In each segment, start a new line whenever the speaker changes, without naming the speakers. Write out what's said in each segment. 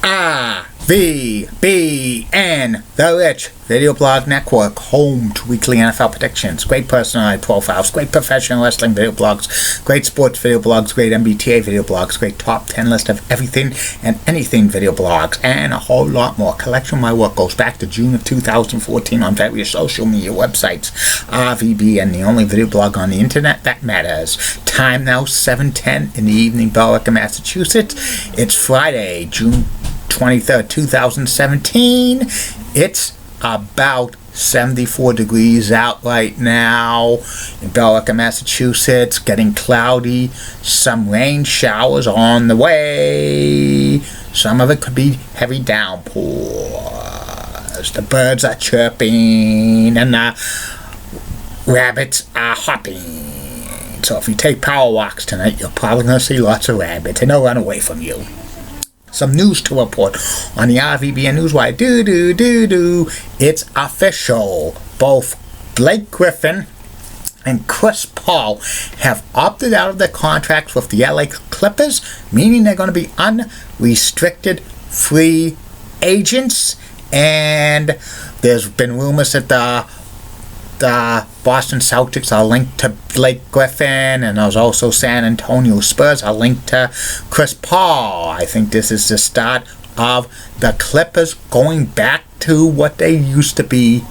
RVBN, The Rich Video Blog Network, home to weekly NFL predictions, great personalized profiles, great professional wrestling video blogs, great sports video blogs, great MBTA video blogs, great top 10 list of everything and anything video blogs, and a whole lot more. Collection of my work goes back to June of 2014 on various social media websites. RVBN, the only video blog on the internet that matters. Time now 7:10 in the evening, Billerica, Massachusetts. It's Friday, June 23rd, 2017. It's about 74 degrees out right now in Billerica, Massachusetts. Getting cloudy. Some rain showers on the way. Some of it could be heavy downpours. The birds are chirping and the rabbits are hopping. So if you take power walks tonight, you're probably going to see lots of rabbits and they'll run away from you. Some news to report on the RVBN Newswire. It's official. Both Blake Griffin and Chris Paul have opted out of their contracts with the LA Clippers, meaning they're going to be unrestricted free agents. And there's been rumors that the Boston Celtics are linked to Blake Griffin, and there's also San Antonio Spurs are linked to Chris Paul. I think this is the start of the Clippers going back to what they used to be,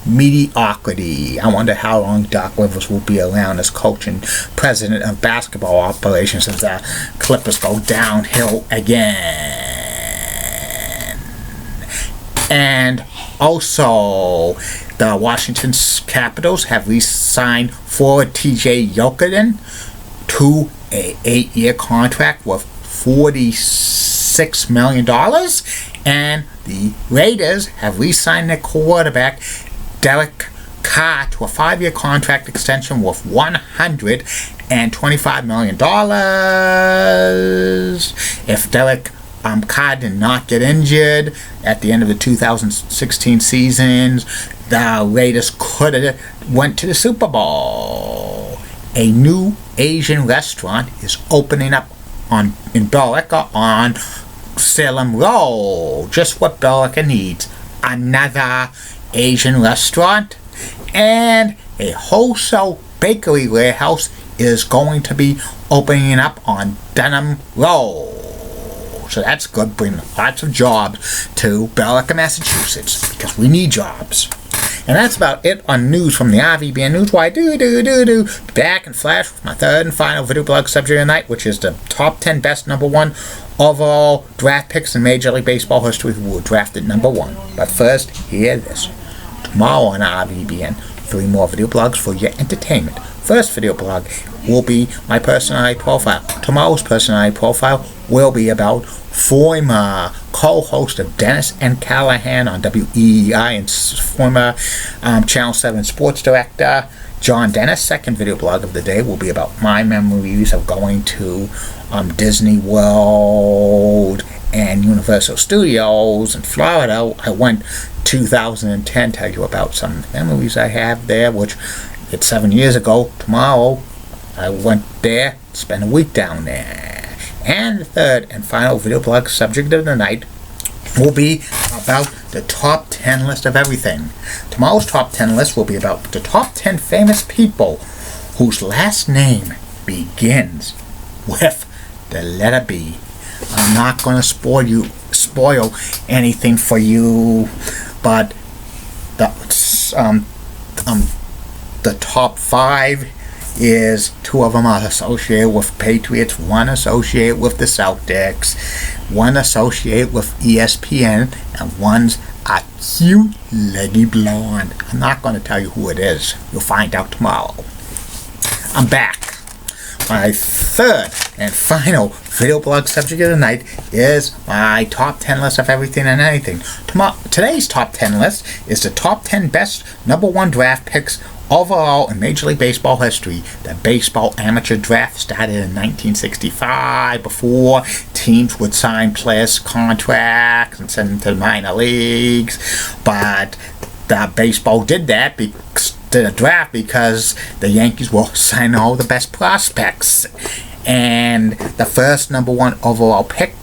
mediocrity. I wonder how long Doc Rivers will be around as coach and president of basketball operations as the Clippers go downhill again. And also, the Washington Capitals have re-signed forward TJ Yokoden to an 8-year contract worth $46 million. And the Raiders have re-signed their quarterback Derek Carr to a 5-year contract extension worth $125 million. If Derek Carr did not get injured at the end of the 2016 season, the Raiders could have went to the Super Bowl. A new Asian restaurant is opening up in Billerica on Salem Road. Just what Billerica needs. Another Asian restaurant. And a wholesale bakery warehouse is going to be opening up on Denham Road. So that's good, bringing lots of jobs to Billerica, Massachusetts, because we need jobs. And that's about it on news from the RVBN Newswire. Back and flash with my third and final video blog subject of the night, which is the top 10 best number 1 overall draft picks in Major League Baseball history who were drafted number 1. But first, hear this. Tomorrow on RVBN, 3 more video blogs for your entertainment. First video blog will be my personality profile. Tomorrow's personality profile will be about former co-host of Dennis and Callahan on WEEI and former Channel 7 sports director John Dennis. Second video blog of the day will be about my memories of going to Disney World and Universal Studios in Florida. I went 2010, tell you about some memories I have there, which it's 7 years ago. Tomorrow I went there, spent a week down there. And the third and final video blog subject of the night will be about the top 10 list of everything. Tomorrow's top 10 list will be about the top 10 famous people whose last name begins with the letter B. I'm not going to spoil anything for you, but the top 5 is 2 of them are associated with Patriots, 1 associated with the Celtics, 1 associated with ESPN, and 1's a cute leggy blonde. I'm not going to tell you who it is. You'll find out tomorrow. I'm back. My third and final video blog subject of the night is my top 10 list of everything and anything. Today's top 10 list is the top 10 best number 1 draft picks overall in Major League Baseball history. The baseball amateur draft started in 1965 before teams would sign players' contracts and send them to the minor leagues. But the baseball did that the draft because the Yankees were signing all the best prospects. And the first number 1 overall pick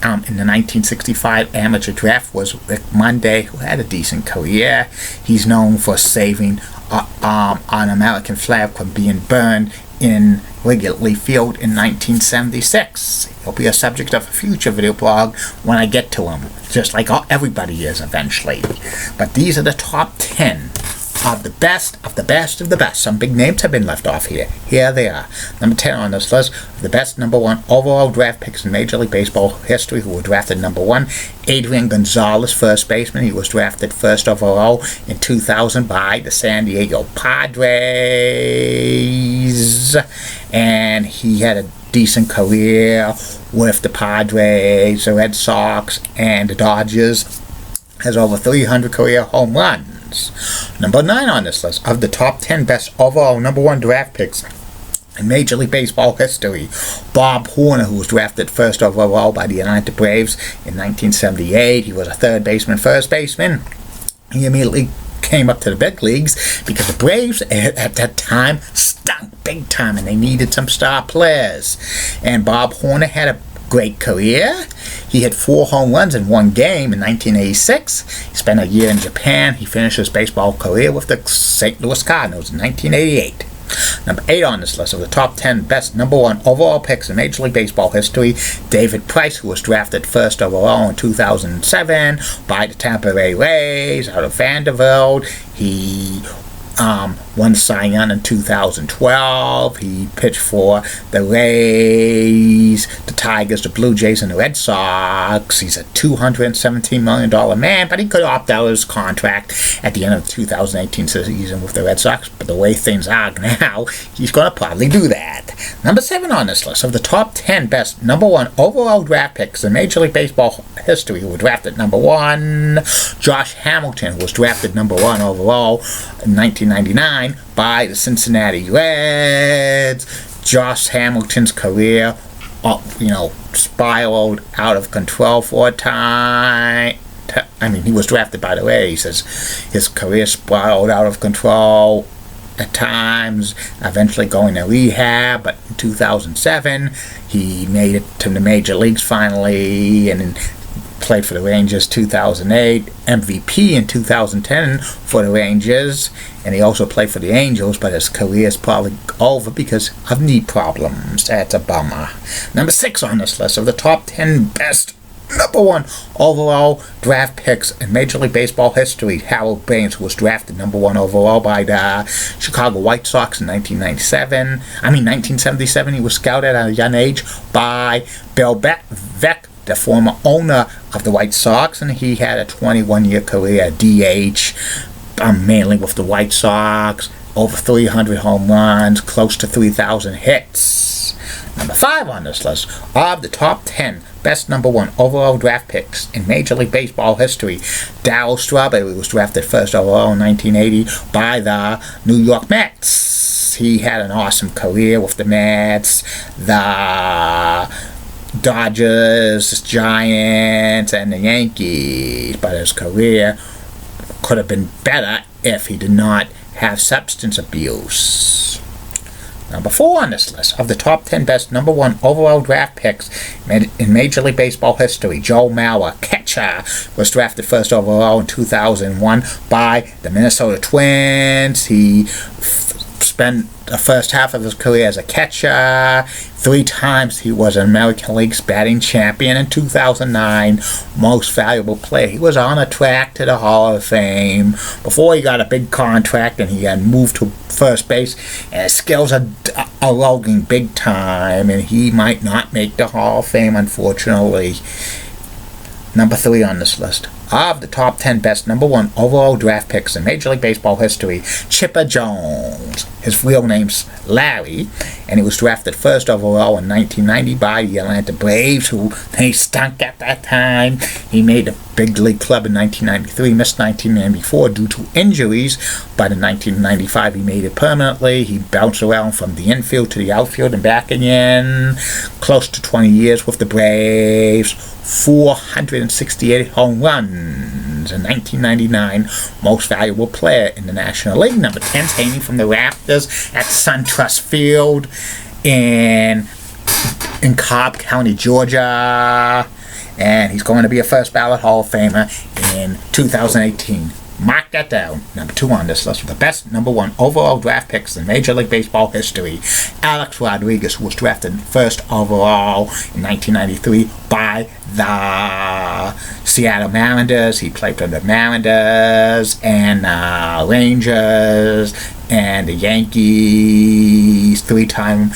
in the 1965 amateur draft was Rick Monday, who had a decent career. He's known for saving an American flag from being burned in Wrigley Field in 1976. He'll be a subject of a future video blog when I get to him, just like everybody is eventually. But these are the top 10 of the best of the best of the best. Some big names have been left off here. Here they are. Number 10 on this list of the best number 1 overall draft picks in Major League Baseball history who were drafted number 1. Adrian Gonzalez, first baseman. He was drafted first overall in 2000 by the San Diego Padres. And he had a decent career with the Padres, the Red Sox, and the Dodgers. Has over 300 career home runs. Number 9 on this list of the top 10 best overall number 1 draft picks in Major League Baseball history. Bob Horner, who was drafted first overall by the Atlanta Braves in 1978. He was a third baseman, first baseman. He immediately came up to the big leagues because the Braves at that time stunk big time and they needed some star players. And Bob Horner had a great career. He had 4 home runs in one game in 1986. He spent a year in Japan. He finished his baseball career with the St. Louis Cardinals in 1988. Number 8 on this list of the top 10 best number 1 overall picks in Major League Baseball history, David Price, who was drafted first overall in 2007 by the Tampa Bay Rays out of Vanderbilt. He won Cy Young in 2012. He pitched for the Rays, the Tigers, the Blue Jays, and the Red Sox. He's a $217 million man, but he could opt out of his contract at the end of the 2018 season with the Red Sox. But the way things are now, he's going to probably do that. Number 7 on this list of the top 10 best number 1 overall draft picks in Major League Baseball history who were drafted number 1. Josh Hamilton was drafted number 1 overall in 1999 by the Cincinnati Reds. Josh Hamilton's career, spiraled out of control for a time. He was drafted by the Rays. His career spiraled out of control at times, eventually going to rehab, but in 2007 he made it to the major leagues finally, and played for the Rangers 2008, MVP in 2010 for the Rangers, and he also played for the Angels, but his career is probably over because of knee problems. That's a bummer. Number 6 on this list of the top 10 best number 1 overall draft picks in Major League Baseball history, Harold Baines was drafted number 1 overall by the Chicago White Sox in 1977. He was scouted at a young age by Bill Veeck, the former owner of the White Sox, and he had a 21-year career at DH, mainly with the White Sox, over 300 home runs, close to 3,000 hits. Number 5 on this list of the top 10 best number 1 overall draft picks in Major League Baseball history, Darryl Strawberry was drafted first overall in 1980 by the New York Mets. He had an awesome career with the Mets, the Dodgers, the Giants, and the Yankees, but his career could have been better if he did not have substance abuse. Number 4 on this list of the top 10 best number 1 overall draft picks in Major League Baseball history, Joe Mauer, catcher, was drafted first overall in 2001 by the Minnesota Twins. He spent the first half of his career as a catcher. 3 times he was an American League's batting champion. In 2009, most valuable player. He was on a track to the Hall of Fame before he got a big contract and he had moved to first base, and his skills are eroding big time, and he might not make the Hall of Fame, unfortunately. Number 3 on this list of the top 10 best number 1 overall draft picks in Major League Baseball history, Chipper Jones. His real name's Larry, and he was drafted first overall in 1990 by the Atlanta Braves, who they stunk at that time. He made the big league club in 1993, missed 1994 due to injuries, but in 1995 he made it permanently. He bounced around from the infield to the outfield and back again. Close to 20 years with the Braves. 468 home runs in 1999, most valuable player in the National League. Number 10 is hanging from the Raptors at SunTrust Field in Cobb County, Georgia. and he's going to be a first ballot Hall of Famer in 2018. Mark that down. Number 2 on this list of the best number 1 overall draft picks in Major League Baseball history. Alex Rodriguez was drafted first overall in 1993 by the Seattle Mariners. He played for the Mariners and Rangers and the Yankees. 3-time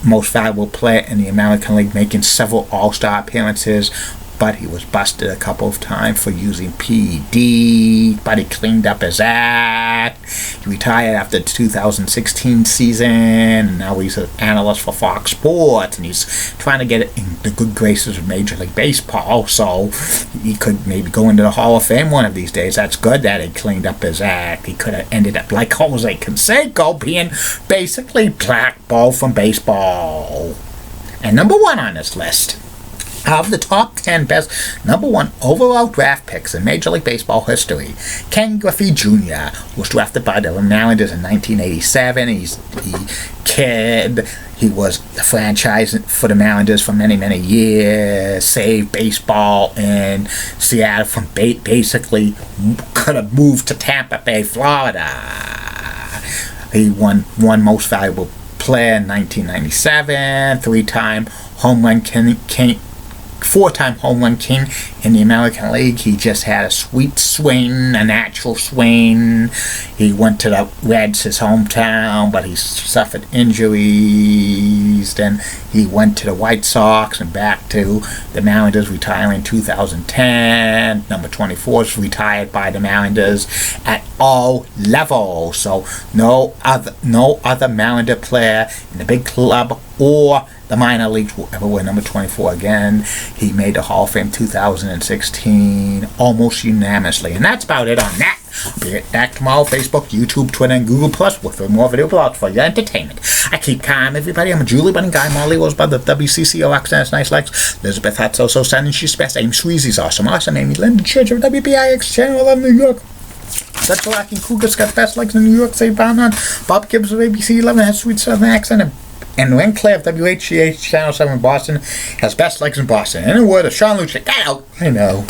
most valuable player in the American League, making several All-Star appearances. But he was busted a couple of times for using PD, but he cleaned up his act. He retired after the 2016 season, and now he's an analyst for Fox Sports, and he's trying to get in the good graces of Major League Baseball, so he could maybe go into the Hall of Fame one of these days. That's good that he cleaned up his act. He could have ended up like Jose Canseco, being basically blackballed from baseball. And number 1 on this list of the top 10 best number 1 overall draft picks in Major League Baseball history, Ken Griffey Jr. was drafted by the Mariners in 1987. He was the franchise for the Mariners for many, many years, saved baseball in Seattle from basically could have moved to Tampa Bay, Florida. He won most valuable player in 1997, 3-time home run king, 4-time home run king in the American League. He just had a sweet swing, a natural swing. He went to the Reds, his hometown, but he suffered injuries. Then he went to the White Sox and back to the Mariners, retiring in 2010. Number 24 is retired by the Mariners at all levels. So no other Mariner player in the big club or the minor leagues will ever win number 24 again. He made the Hall of Fame 2016 almost unanimously. And that's about it on that. I'll be back tomorrow. Facebook, YouTube, Twitter, and Google Plus with more video blogs for your entertainment. I keep calm, everybody. I'm a Julie Bunning guy. Molly Rosebud, the WCCO accents, nice legs. Elizabeth Hatzo, so sending she's best. Amy Sweezy's awesome. Amy Linda Church of WBIX Channel 11 New York. That's Lacking Cougar's got best legs in New York. Say Bound Bob Gibbs of ABC 11 has sweet southern accent. And Len Clay of WHCH Channel 7 in Boston has best legs in Boston. In a word of Sean Lucia, get out. I know.